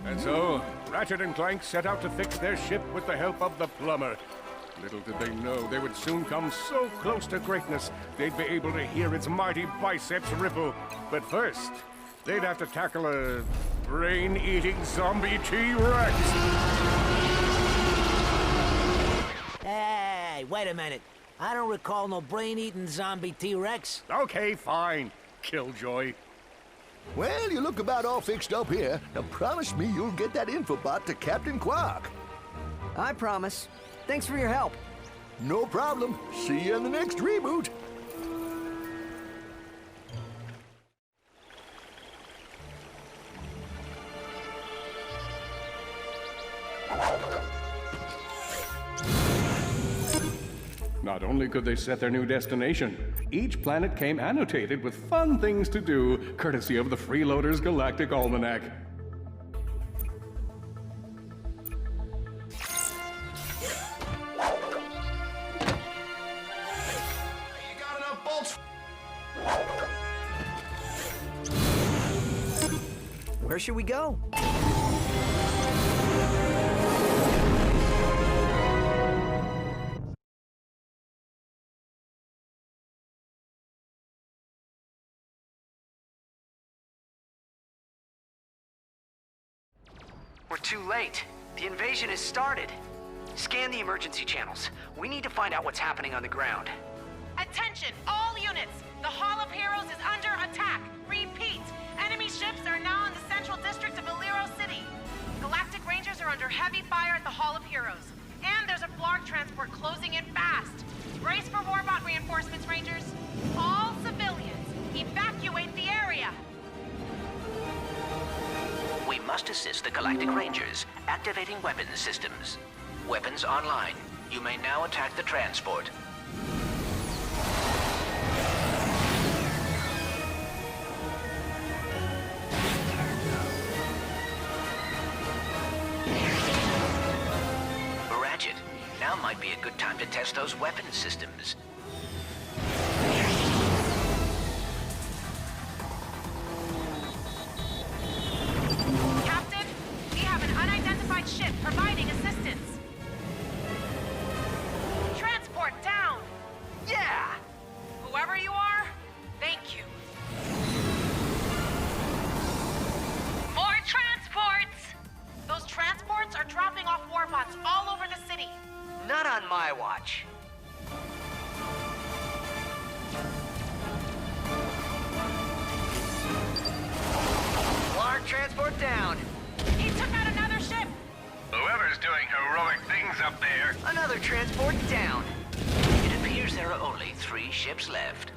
And so, Ratchet and Clank set out to fix their ship with the help of the plumber. Little did they know they would soon come so close to greatness, they'd be able to hear its mighty biceps ripple. But first, they'd have to tackle a brain-eating zombie T-Rex. Hey, wait a minute. I don't recall no brain-eating zombie T-Rex. Okay, fine, Killjoy. Well, you look about all fixed up here. Now promise me you'll get that infobot to Captain Quark. I promise. Thanks for your help. No problem. See you in the next reboot. Not only could they set their new destination, each planet came annotated with fun things to do, courtesy of the Freeloader's Galactic Almanac. You got enough bolts? Where should we go? We're too late. The invasion has started. Scan the emergency channels. We need to find out what's happening on the ground. Attention, all units! The Hall of Heroes is under attack! Repeat! Enemy ships are now in the central district of Illyro City. Galactic Rangers are under heavy fire at the Hall of Heroes. And there's a Blarg transport closing in fast. Brace for Warbot reinforcements, Rangers. All civilians, evacuate the area! We must assist the Galactic Rangers, activating weapons systems. Weapons online. You may now attack the transport. Ratchet, now might be a good time to test those weapons systems. Ship providing assistance. Transport down. Yeah! Whoever you are, thank you. More transports! Those transports are dropping off warbots all over the city. Not on my watch. Blarg transport down. He took out another ship. Whoever's doing heroic things up there. Another transport down. It appears there are only 3 ships left.